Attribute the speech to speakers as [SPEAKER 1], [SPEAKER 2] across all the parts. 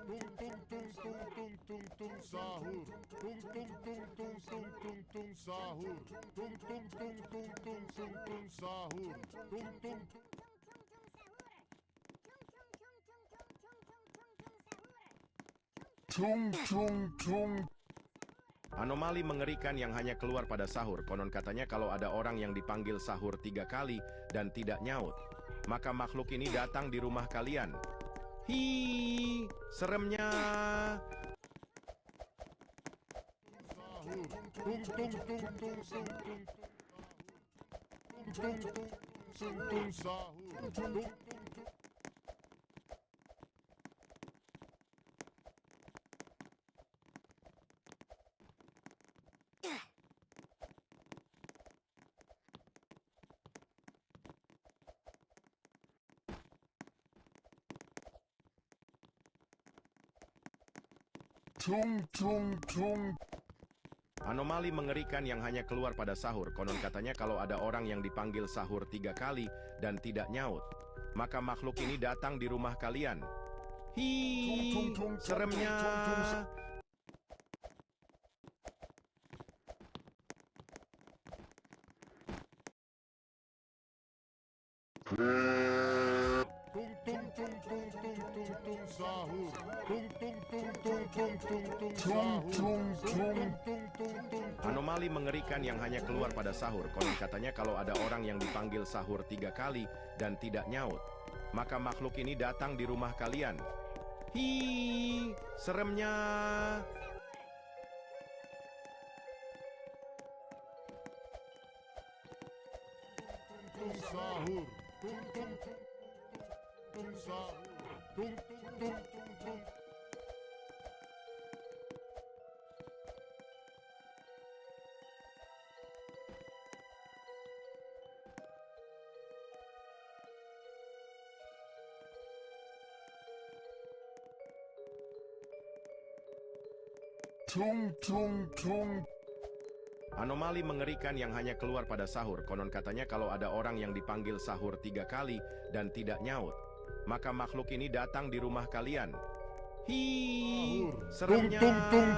[SPEAKER 1] Tung tung tung tung tung tung tung sahur. Tung tung tung tung tung tung tung sahur. Tung tung tung tung tung tung tung sahur. Tung tung tung tung tung.
[SPEAKER 2] Anomali mengerikan yang hanya keluar pada sahur. Konon katanya kalau ada orang yang dipanggil sahur 3 kali dan tidak nyaut, maka makhluk ini datang di rumah kalian. Hi, seremnya.
[SPEAKER 1] Sahur. Tung tung tung tung tung tung. Tung tung tung tung tung sahur. Tung tung tung. Tung tung tung.
[SPEAKER 2] Anomali mengerikan yang hanya keluar pada sahur. Konon katanya kalau ada orang yang dipanggil sahur 3 kali dan tidak nyaut, maka makhluk ini datang di rumah kalian. Hi, seremnya.
[SPEAKER 1] Tung tung tung tung tung tung tung sahur. Tung tung tung tung tung tung tung sahur. Tung tung tung tung tung.
[SPEAKER 2] Anomali mengerikan yang hanya keluar pada sahur. Konon katanya kalau ada orang yang dipanggil sahur 3 kali dan tidak nyaut, maka makhluk ini datang di rumah kalian. Hi, seremnya.
[SPEAKER 1] Tung sahur. Tung tung tung tung sahur. Tung tung tung tung tung. Tung tung tung.
[SPEAKER 2] Anomali mengerikan yang hanya keluar pada sahur. Konon katanya kalau ada orang yang dipanggil sahur 3 kali dan tidak nyaut, maka makhluk ini datang di rumah kalian. Hi, seremnya.
[SPEAKER 1] Tung tung tung.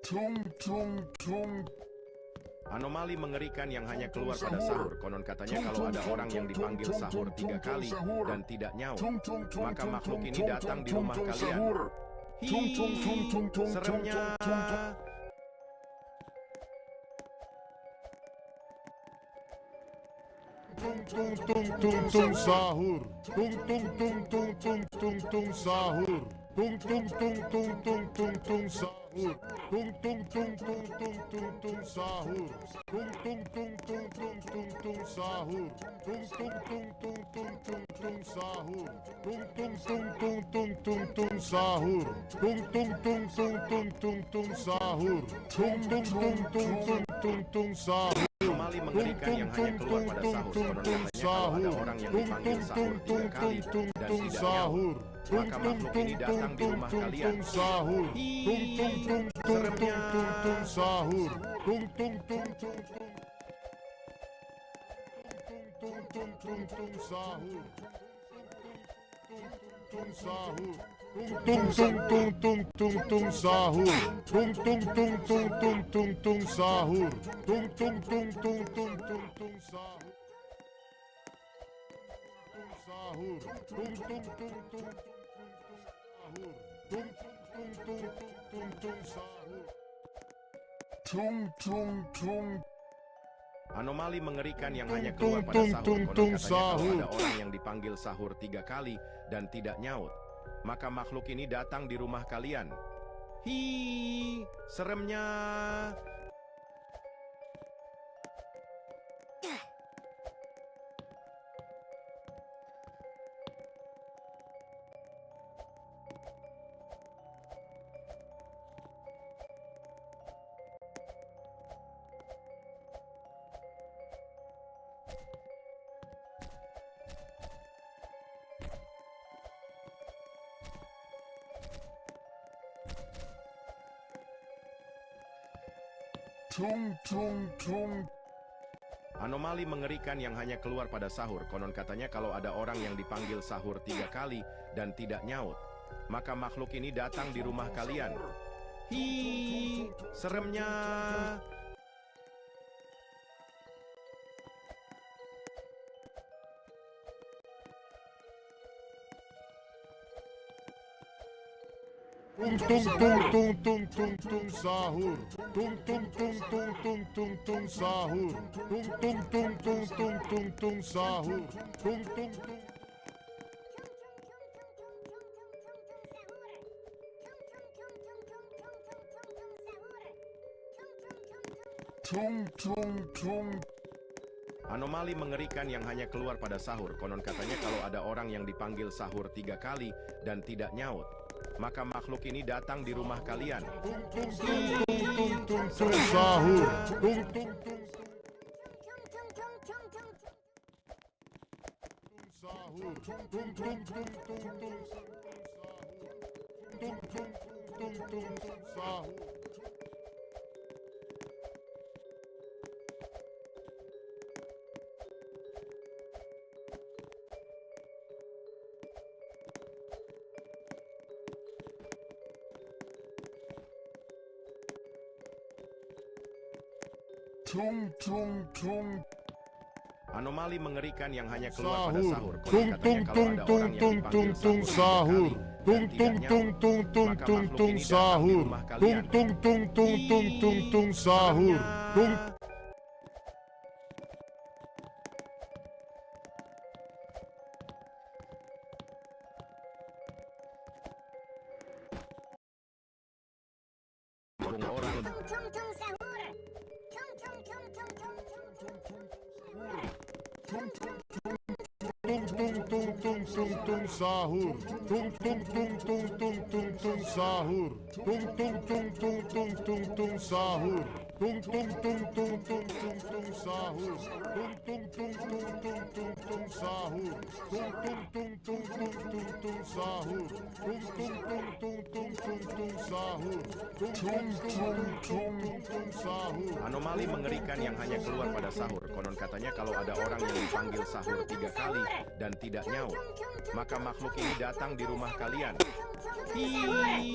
[SPEAKER 1] Tung tung tung.
[SPEAKER 2] Anomali mengerikan yang hanya keluar pada sahur. Konon katanya kalau ada orang yang dipanggil sahur 3 kali dan tidak nyaut, maka makhluk ini datang di rumah kalian. Hi, seremnya.
[SPEAKER 1] Tung tung tung tung tung sahur. Tung tung tung tung tung tung tung sahur. Tung tung tung tung tung tung tung sahur. Tung tung tung tung tung tung tung sahur. Tung tung tung tung tung tung tung sahur. Tung tung tung tung tung tung tung sahur. Tung tung tung tung tung tung tung sahur. Tung tung tung tung tung tung tung sahur. Tung tung tung tung tung tung tung sahur.
[SPEAKER 2] Anomali mengerikan yang hanya keluar pada sahur. Konon katanya kalau ada orang yang dipanggil sahur 3 kali dan tidak nyaut, maka makhluk ini datang di rumah kalian. Hi, seremnya.
[SPEAKER 1] Sahur. Tung tung tung tung tung. Tung tung tung tung sahur. Tung sahur. Tung tung tung tung tung tung sahur. Tung tung tung tung tung tung tung sahur. Tung tung tung tung tung tung tung sahur. Sahur. Tung tung tung tung sahur. Tung tung tung tung tung sahur. Tung tung tung.
[SPEAKER 2] Anomali mengerikan yang hanya keluar pada sahur. Konon katanya kalau ada orang yang dipanggil sahur 3 kali dan tidak nyaut, maka makhluk ini datang di rumah kalian. Hi, seremnya.
[SPEAKER 1] Tung tung tung.
[SPEAKER 2] Anomali mengerikan yang hanya keluar pada sahur. Konon katanya kalau ada orang yang dipanggil sahur 3 kali dan tidak nyaut, maka makhluk ini datang di rumah kalian. Hi, seremnya.
[SPEAKER 1] Tung tung tung tung tung tung tung sahur. Tung tung tung tung tung tung tung sahur. Tung tung tung tung tung tung tung sahur. Tung tung tung. Tung tung tung.
[SPEAKER 2] Anomali mengerikan yang hanya keluar pada sahur. Konon katanya kalau ada orang yang dipanggil sahur 3 kali dan tidak nyaut, maka makhluk ini datang di rumah kalian.
[SPEAKER 1] Tung tung tung tung tung tung tung sahur. Tung tung tung sahur. Tung tung tung tung tung sahur. Tung tung tung tung tung sahur. Tung tung tung.
[SPEAKER 2] Anomali mengerikan yang hanya keluar pada
[SPEAKER 1] Sahur.
[SPEAKER 2] sahur.
[SPEAKER 1] Tung tung tung tung tung tung tung sahur. Tung tung tung tung tung tung tung sahur. Tung tung tung tung tung tung tung sahur. Tung
[SPEAKER 2] orang
[SPEAKER 1] tung tung tung tung tung tung sahur. Tung tung tung tung tung tung tung sahur. Tung tung tung tung tung tung tung sahur. Tung tung tung tung tung tung tung sahur. Tung tung tung tung tung tung tung sahur. Tung tung tung tung tung tung tung sahur. Tung tung tung tung tung tung tung sahur. Tung tung tung tung tung tung sahur.
[SPEAKER 2] Anomali mengerikan yang hanya keluar pada sahur. Konon katanya kalau ada orang yang dipanggil sahur 3 kali dan tidak nyaut, maka makhluk ini datang di rumah kalian.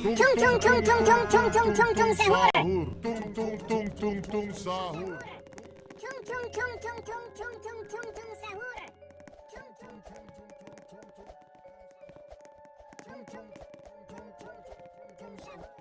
[SPEAKER 1] Tung tung tung tung tung tung tung tung tung sahur. Tung tung tung tung tung sahur.
[SPEAKER 3] Tung tung tung tung tung tung tung tung tung sahur. Tung tung tung tung sahur.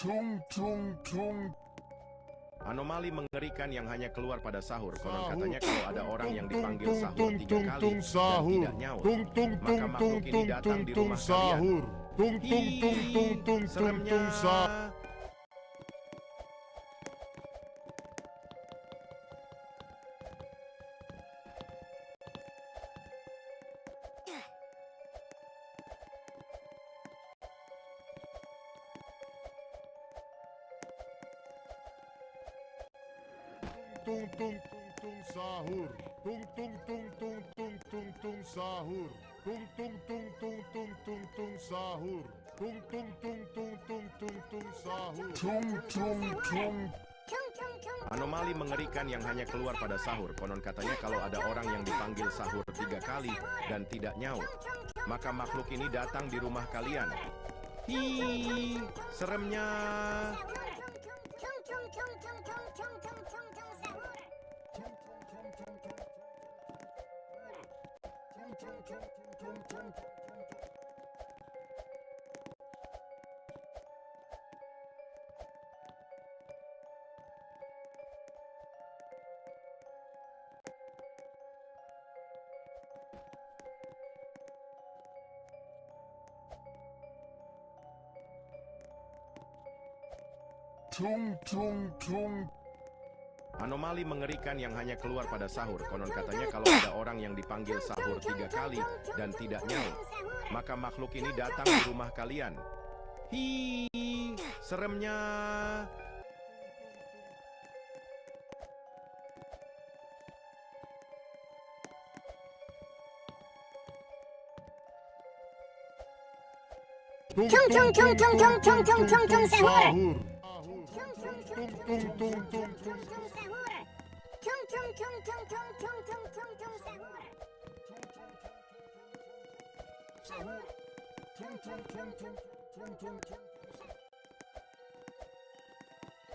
[SPEAKER 1] Tung tung tung.
[SPEAKER 2] Anomali mengerikan yang hanya keluar pada sahur. Konon
[SPEAKER 1] Sahur.
[SPEAKER 2] katanya kalau ada orang yang dipanggil
[SPEAKER 1] Tung
[SPEAKER 2] sahur
[SPEAKER 1] tung
[SPEAKER 2] 3
[SPEAKER 1] tung
[SPEAKER 2] kali
[SPEAKER 1] tung
[SPEAKER 2] dan
[SPEAKER 1] sahur.
[SPEAKER 2] tidak nyaut,
[SPEAKER 1] Tung tung
[SPEAKER 2] maka
[SPEAKER 1] tung
[SPEAKER 2] makhluk
[SPEAKER 1] tung
[SPEAKER 2] ini
[SPEAKER 1] tung
[SPEAKER 2] datang
[SPEAKER 1] tung
[SPEAKER 2] di
[SPEAKER 1] tung
[SPEAKER 2] rumah kalian.
[SPEAKER 1] sahur. Tung tung tung tung tung tung
[SPEAKER 2] Seremnya.
[SPEAKER 1] tung sahur. Tung tung tung tung sahur. Tung tung tung tung tung tung tung sahur. Tung tung tung tung tung tung tung sahur. Tung tung tung tung tung tung tung sahur. Tung tung tung.
[SPEAKER 2] Anomali mengerikan yang hanya keluar pada sahur. Konon katanya kalau ada orang yang dipanggil sahur 3 kali dan tidak nyaut, maka makhluk ini datang di rumah kalian. Hi, seremnya.
[SPEAKER 1] Tung tung tung.
[SPEAKER 2] Anomali mengerikan yang hanya keluar pada sahur. Konon katanya kalau ada orang yang dipanggil sahur 3 kali dan tidak nyaut, maka makhluk ini datang di rumah kalian. Hi, seremnya.
[SPEAKER 1] tung
[SPEAKER 3] Tung tung tung tung tung tung tung tung tung sahur.
[SPEAKER 1] tung tung tung tung tung
[SPEAKER 3] Sahur. Tung tung tung tung tung tung tung tung tung sahur. Sahur. Tung tung tung tung tung tung tung.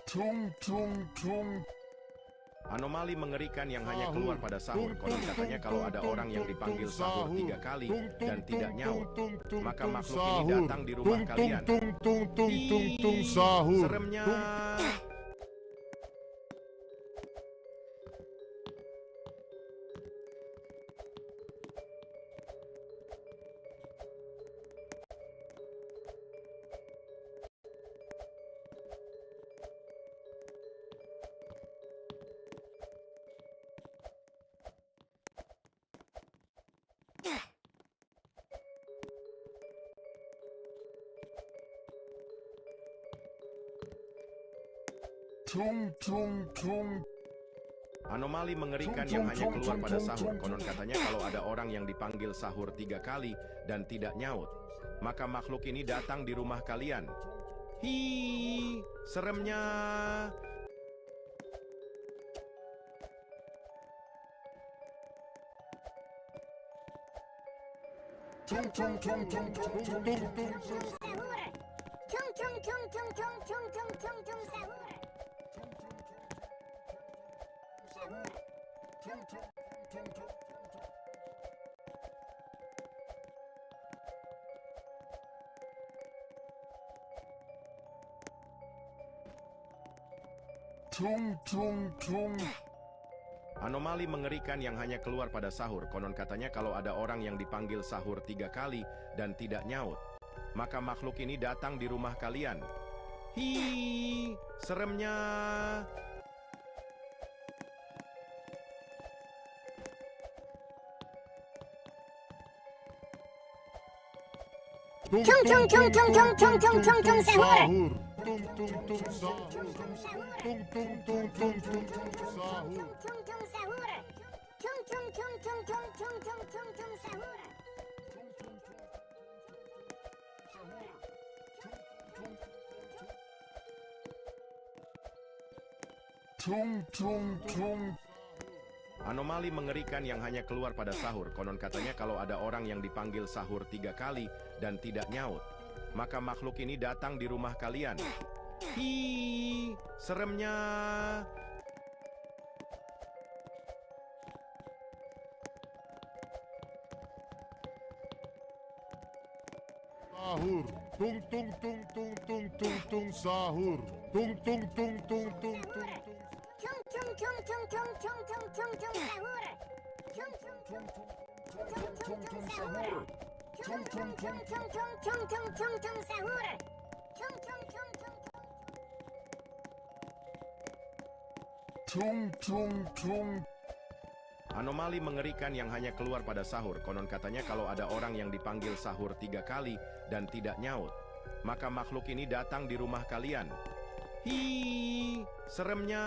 [SPEAKER 1] tung tung tung.
[SPEAKER 2] Anomali mengerikan yang hanya keluar pada sahur. Konon katanya kalau ada orang yang dipanggil sahur 3 kali dan tidak nyaut, maka makhluk ini datang di rumah kalian. Ih,
[SPEAKER 1] Sahur.
[SPEAKER 2] seremnya.
[SPEAKER 1] Tung tung tung.
[SPEAKER 2] Anomali mengerikan yang hanya keluar pada sahur. Konon katanya kalau ada orang yang dipanggil sahur 3 kali dan tidak nyaut, maka makhluk ini datang di rumah kalian. Hi, seremnya.
[SPEAKER 1] Tung tung tung tung tung tung tung.
[SPEAKER 3] Sahur. Tung tung tung tung tung tung tung tung tung sahur. Sahur. Tung tung tung tung tung.
[SPEAKER 1] Tung tung tung.
[SPEAKER 2] Anomali mengerikan yang hanya keluar pada sahur. Konon katanya kalau ada orang yang dipanggil sahur 3 kali dan tidak nyaut, maka makhluk ini datang di rumah kalian. Hi, seremnya.
[SPEAKER 3] Tung tung tung tung tung tung tung tung tung sahur.
[SPEAKER 1] Tung tung tung sahur. Tung tung tung tung tung tung sahur.
[SPEAKER 3] Tung tung sahur. Tung tung tung tung tung tung tung tung tung sahur.
[SPEAKER 1] Tung tung tung.
[SPEAKER 2] Anomali mengerikan yang hanya keluar pada sahur. Konon katanya kalau ada orang yang dipanggil sahur 3 kali dan tidak nyaut, maka makhluk ini datang di rumah kalian. Hi, seremnya.
[SPEAKER 1] Sahur. Tung tung tung tung tung tung tung sahur. Tung tung tung tung tung tung tung.
[SPEAKER 3] Tung tung tung tung tung tung tung tung tung sahur. Tung tung tung tung tung tung sahur. Tung tung tung tung tung tung tung tung tung sahur. Tung tung tung tung.
[SPEAKER 1] Tung tung tung.
[SPEAKER 2] Anomali mengerikan yang hanya keluar pada sahur. Konon katanya kalau ada orang yang dipanggil sahur 3 kali dan tidak nyaut, maka makhluk ini datang di rumah kalian. Hi, seremnya.